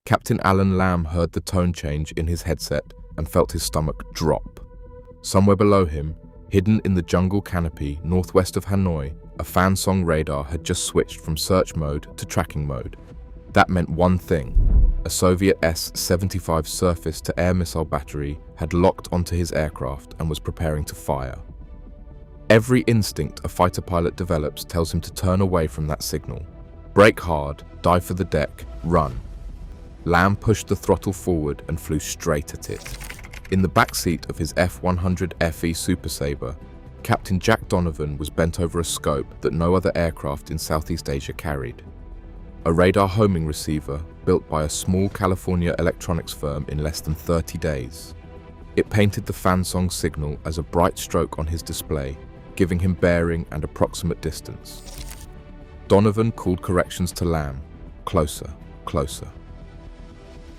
Captain Alan Lamb heard the tone change in his headset and felt his stomach drop. Somewhere below him, hidden in the jungle canopy northwest of Hanoi, a Fansong radar had just switched from search mode to tracking mode. That meant one thing. A Soviet S-75 surface-to-air missile battery had locked onto his aircraft and was preparing to fire. Every instinct a fighter pilot develops tells him to turn away from that signal. Brake hard, dive for the deck, run. Lamb pushed the throttle forward and flew straight at it. In the backseat of his F-100 FE Super Sabre, Captain Jack Donovan was bent over a scope that no other aircraft in Southeast Asia carried. A radar homing receiver built by a small California electronics firm in less than 30 days. It painted the Fansong signal as a bright stroke on his display, giving him bearing and approximate distance. Donovan called corrections to Lamb. Closer, closer.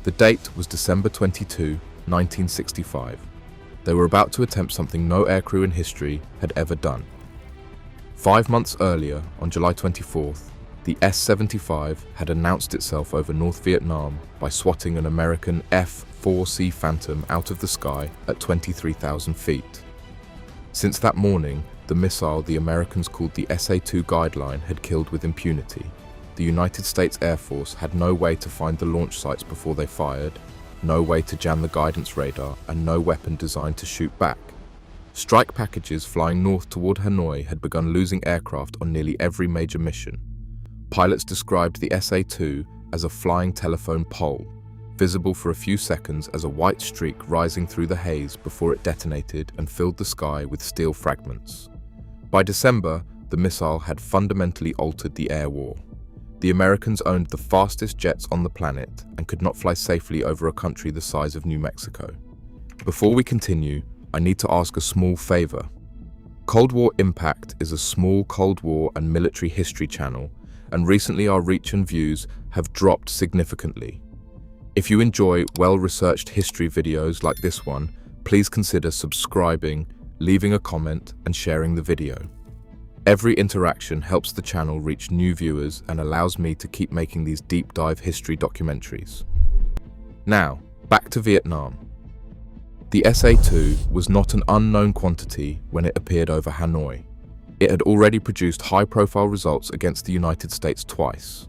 The date was December 22, 1965. They were about to attempt something no aircrew in history had ever done. 5 months earlier, on July 24th, the S-75 had announced itself over North Vietnam by swatting an American F-4C Phantom out of the sky at 23,000 feet. Since that morning, the missile the Americans called the SA-2 Guideline had killed with impunity. The United States Air Force had no way to find the launch sites before they fired, no way to jam the guidance radar, and no weapon designed to shoot back. Strike packages flying north toward Hanoi had begun losing aircraft on nearly every major mission. Pilots described the SA-2 as a flying telephone pole, visible for a few seconds as a white streak rising through the haze before it detonated and filled the sky with steel fragments. By December, the missile had fundamentally altered the air war. The Americans owned the fastest jets on the planet and could not fly safely over a country the size of New Mexico. Before we continue, I need to ask a small favor. Cold War Impact is a small Cold War and military history channel, and recently our reach and views have dropped significantly. If you enjoy well-researched history videos like this one, please consider subscribing, leaving a comment, and sharing the video. Every interaction helps the channel reach new viewers and allows me to keep making these deep dive history documentaries. Now, back to Vietnam. The SA-2 was not an unknown quantity when it appeared over Hanoi. It had already produced high-profile results against the United States twice.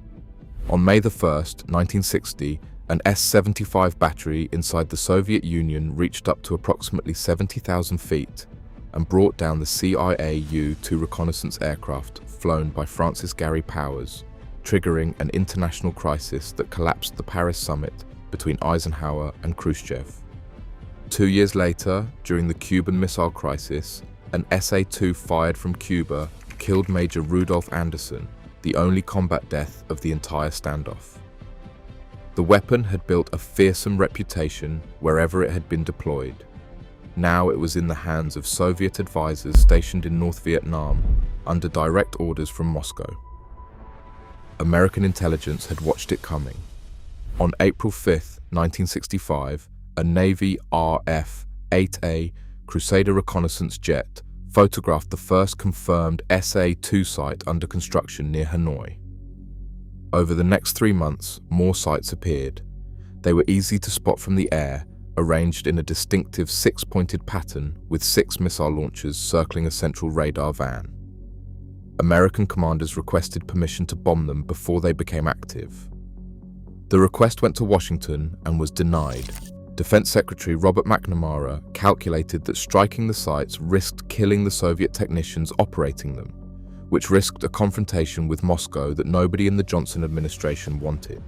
On May 1, 1960, an S-75 battery inside the Soviet Union reached up to approximately 70,000 feet and brought down the CIA U-2 reconnaissance aircraft flown by Francis Gary Powers, triggering an international crisis that collapsed the Paris summit between Eisenhower and Khrushchev. 2 years later, during the Cuban Missile Crisis, an SA-2 fired from Cuba killed Major Rudolph Anderson, the only combat death of the entire standoff. The weapon had built a fearsome reputation wherever it had been deployed. Now it was in the hands of Soviet advisors stationed in North Vietnam under direct orders from Moscow. American intelligence had watched it coming. On April 5, 1965, a Navy RF-8A Crusader reconnaissance jet photographed the first confirmed SA-2 site under construction near Hanoi. Over the next 3 months, more sites appeared. They were easy to spot from the air, arranged in a distinctive 6-pointed pattern with 6 missile launchers circling a central radar van. American commanders requested permission to bomb them before they became active. The request went to Washington and was denied. Defense Secretary Robert McNamara calculated that striking the sites risked killing the Soviet technicians operating them, which risked a confrontation with Moscow that nobody in the Johnson administration wanted.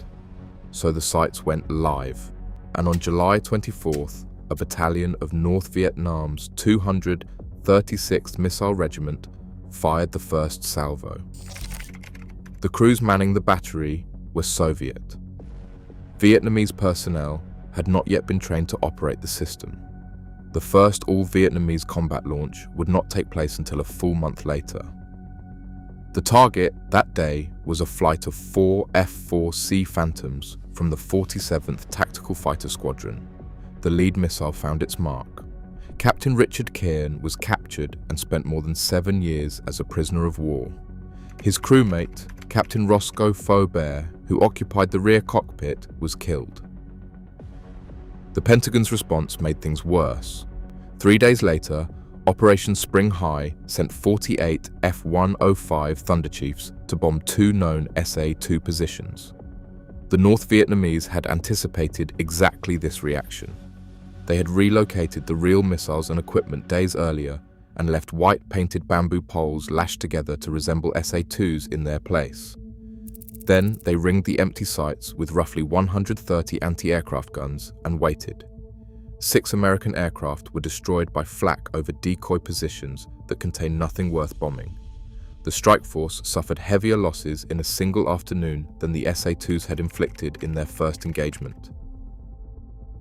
So the sites went live, and on July 24th, a battalion of North Vietnam's 236th Missile Regiment fired the first salvo. The crews manning the battery were Soviet. Vietnamese personnel had not yet been trained to operate the system. The first all-Vietnamese combat launch would not take place until a full month later. The target that day was a flight of 4 F-4C Phantoms from the 47th Tactical Fighter Squadron. The lead missile found its mark. Captain Richard Cairn was captured and spent more than 7 years as a prisoner of war. His crewmate, Captain Roscoe Faubert, who occupied the rear cockpit, was killed. The Pentagon's response made things worse. 3 days later, Operation Spring High sent 48 F-105 Thunder Chiefs to bomb 2 known SA-2 positions. The North Vietnamese had anticipated exactly this reaction. They had relocated the real missiles and equipment days earlier and left white-painted bamboo poles lashed together to resemble SA-2s in their place. Then they ringed the empty sites with roughly 130 anti-aircraft guns and waited. 6 American aircraft were destroyed by flak over decoy positions that contained nothing worth bombing. The strike force suffered heavier losses in a single afternoon than the SA-2s had inflicted in their first engagement.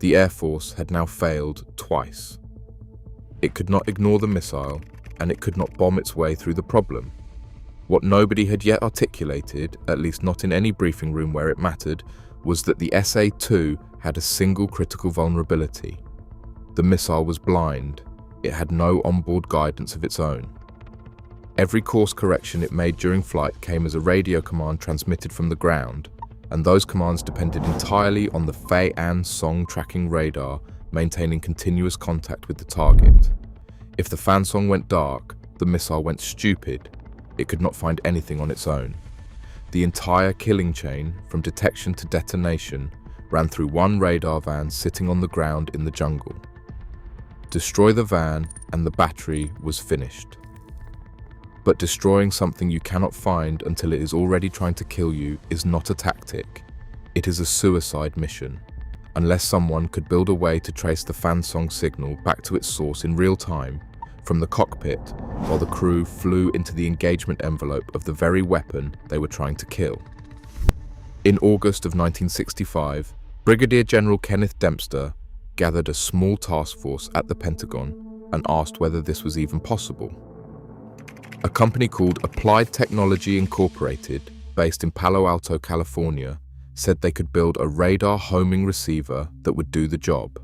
The Air Force had now failed twice. It could not ignore the missile, and it could not bomb its way through the problem. What nobody had yet articulated, at least not in any briefing room where it mattered, was that the SA-2 had a single critical vulnerability. The missile was blind. It had no onboard guidance of its own. Every course correction it made during flight came as a radio command transmitted from the ground, and those commands depended entirely on the Fei An Song tracking radar maintaining continuous contact with the target. If the fan song went dark, the missile went stupid. It could not find anything on its own. The entire killing chain, from detection to detonation, ran through one radar van sitting on the ground in the jungle. Destroy the van and the battery was finished. But destroying something you cannot find until it is already trying to kill you is not a tactic. It is a suicide mission, unless someone could build a way to trace the fan song signal back to its source in real time, from the cockpit, while the crew flew into the engagement envelope of the very weapon they were trying to kill. In August of 1965, Brigadier General Kenneth Dempster gathered a small task force at the Pentagon and asked whether this was even possible. A company called Applied Technology Incorporated, based in Palo Alto, California, said they could build a radar homing receiver that would do the job.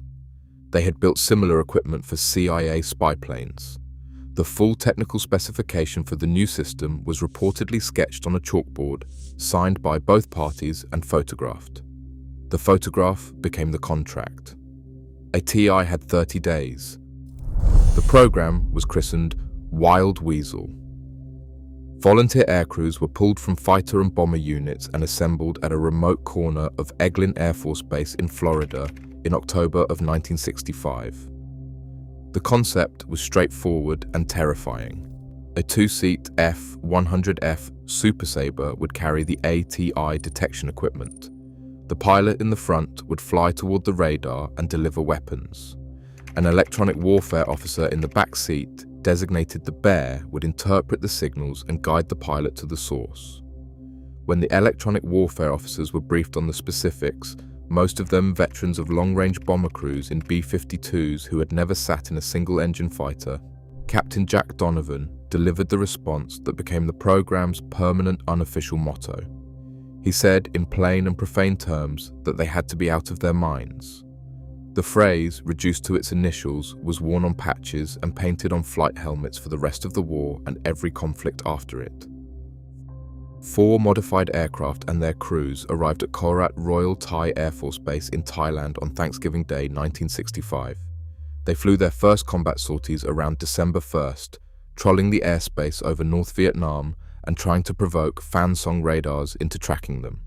They had built similar equipment for CIA spy planes. The full technical specification for the new system was reportedly sketched on a chalkboard, signed by both parties and photographed. The photograph became the contract. A TI had 30 days. The program was christened Wild Weasel. Volunteer aircrews were pulled from fighter and bomber units and assembled at a remote corner of Eglin Air Force Base in Florida in October of 1965. The concept was straightforward and terrifying. A 2-seat F-100F Super Sabre would carry the ATI detection equipment. The pilot in the front would fly toward the radar and deliver weapons. An electronic warfare officer in the back seat, designated the Bear, would interpret the signals and guide the pilot to the source. When the electronic warfare officers were briefed on the specifics, most of them veterans of long-range bomber crews in B-52s who had never sat in a single-engine fighter, Captain Jack Donovan delivered the response that became the program's permanent unofficial motto. He said in plain and profane terms that they had to be out of their minds. The phrase, reduced to its initials, was worn on patches and painted on flight helmets for the rest of the war and every conflict after it. 4 modified aircraft and their crews arrived at Korat Royal Thai Air Force Base in Thailand on Thanksgiving Day 1965. They flew their first combat sorties around December 1st, trolling the airspace over North Vietnam and trying to provoke fan song radars into tracking them.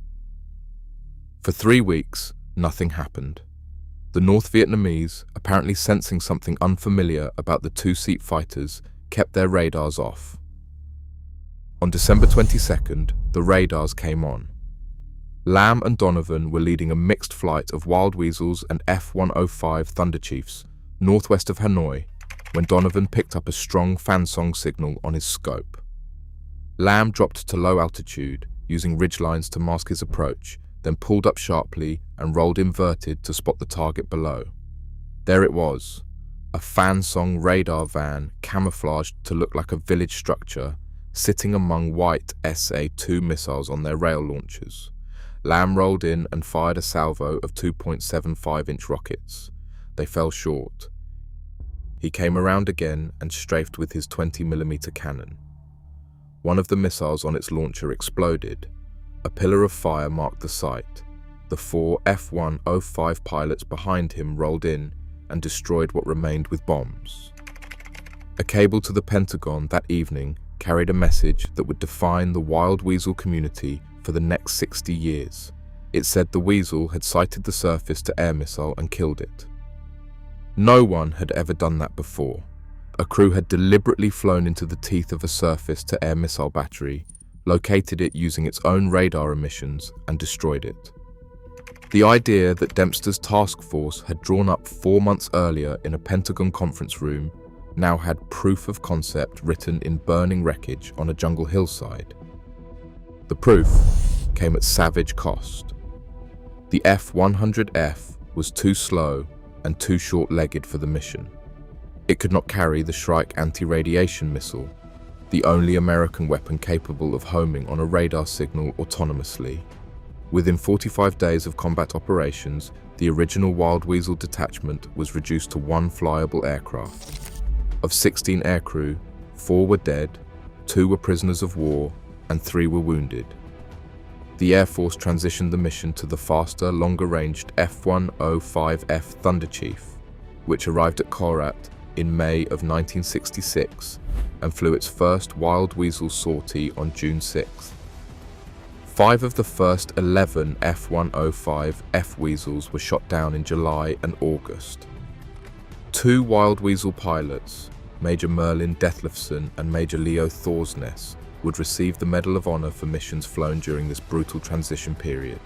For 3 weeks, nothing happened. The North Vietnamese, apparently sensing something unfamiliar about the 2-seat fighters, kept their radars off. On December 22nd, the radars came on. Lamb and Donovan were leading a mixed flight of Wild Weasels and F-105 Thunder Chiefs northwest of Hanoi when Donovan picked up a strong fan song signal on his scope. Lamb dropped to low altitude, using ridgelines to mask his approach, then pulled up sharply and rolled inverted to spot the target below. There it was, a fan song radar van camouflaged to look like a village structure, sitting among white SA-2 missiles on their rail launchers. Lamb rolled in and fired a salvo of 2.75-inch rockets. They fell short. He came around again and strafed with his 20mm cannon. One of the missiles on its launcher exploded. A pillar of fire marked the site. The 4 F-105 pilots behind him rolled in and destroyed what remained with bombs. A cable to the Pentagon that evening carried a message that would define the wild weasel community for the next 60 years. It said the Weasel had sighted the surface-to-air missile and killed it. No one had ever done that before. A crew had deliberately flown into the teeth of a surface-to-air missile battery, located it using its own radar emissions, and destroyed it. The idea that Dempster's task force had drawn up 4 months earlier in a Pentagon conference room now had proof of concept written in burning wreckage on a jungle hillside. The proof came at savage cost. The F-100F was too slow and too short-legged for the mission. It could not carry the Shrike anti-radiation missile, the only American weapon capable of homing on a radar signal autonomously. Within 45 days of combat operations, the original Wild Weasel detachment was reduced to 1 flyable aircraft. Of 16 aircrew, 4 were dead, 2 were prisoners of war, and 3 were wounded. The Air Force transitioned the mission to the faster, longer-ranged F-105F Thunder Chief, which arrived at Korat in May of 1966 and flew its first Wild Weasel sortie on June 6th. 5 of the first 11 F-105F Weasels were shot down in July and August. 2 Wild Weasel pilots, Major Merlin Dethlefsen and Major Leo Thorsness, would receive the Medal of Honor for missions flown during this brutal transition period.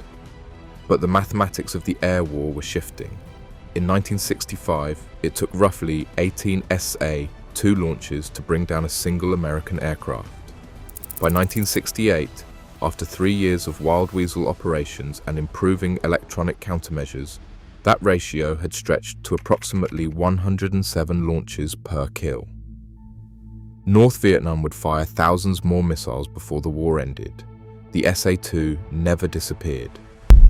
But the mathematics of the air war were shifting. In 1965, it took roughly 18 SA-2 launches to bring down a single American aircraft. By 1968, after 3 years of Wild Weasel operations and improving electronic countermeasures, that ratio had stretched to approximately 107 launches per kill. North Vietnam would fire thousands more missiles before the war ended. The SA-2 never disappeared,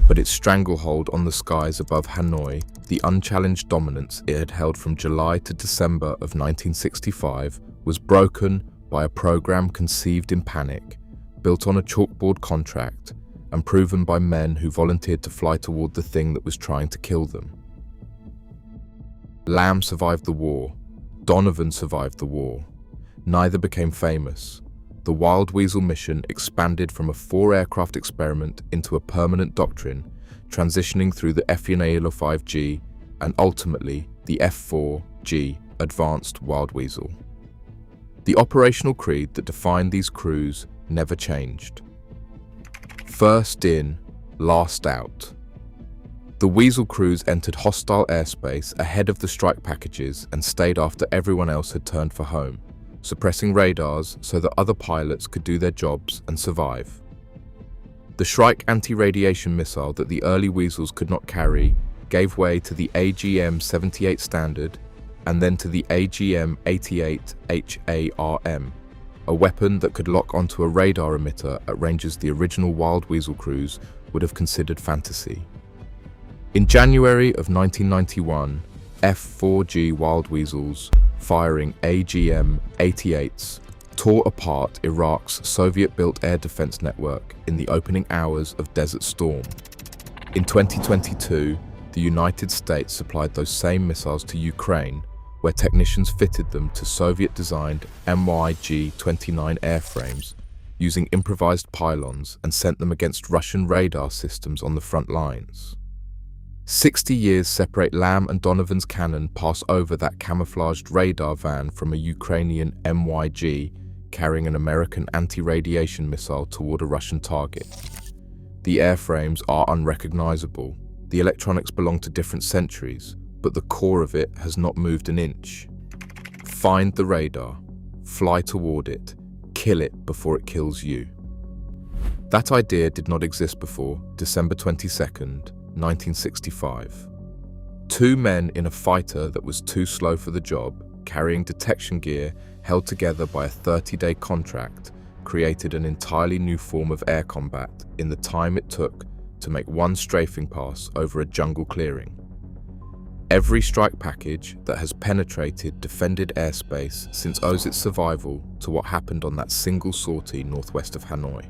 but its stranglehold on the skies above Hanoi, the unchallenged dominance it had held from July to December of 1965, was broken by a program conceived in panic, built on a chalkboard contract, and proven by men who volunteered to fly toward the thing that was trying to kill them. Lamb survived the war. Donovan survived the war. Neither became famous. The Wild Weasel mission expanded from a 4-aircraft experiment into a permanent doctrine, transitioning through the F-5G and ultimately the F-4G Advanced Wild Weasel. The operational creed that defined these crews never changed. First in, last out. The Weasel crews entered hostile airspace ahead of the strike packages and stayed after everyone else had turned for home, suppressing radars so that other pilots could do their jobs and survive. The Shrike anti-radiation missile that the early Weasels could not carry gave way to the AGM-78 Standard and then to the AGM-88 HARM, a weapon that could lock onto a radar emitter at ranges the original Wild Weasel crews would have considered fantasy. In January of 1991, F-4G Wild Weasels, firing AGM-88s, tore apart Iraq's Soviet-built air defense network in the opening hours of Desert Storm. In 2022, the United States supplied those same missiles to Ukraine, where technicians fitted them to Soviet-designed MiG-29 airframes using improvised pylons and sent them against Russian radar systems on the front lines. 60 years separate Lamb and Donovan's cannon pass over that camouflaged radar van from a Ukrainian MiG carrying an American anti-radiation missile toward a Russian target. The airframes are unrecognizable. The electronics belong to different centuries, but the core of it has not moved an inch. Find the radar, fly toward it, kill it before it kills you. That idea did not exist before December 22nd, 1965. 2 men in a fighter that was too slow for the job, carrying detection gear held together by a 30-day contract, created an entirely new form of air combat in the time it took to make 1 strafing pass over a jungle clearing. Every strike package that has penetrated defended airspace since owes its survival to what happened on that single sortie northwest of Hanoi.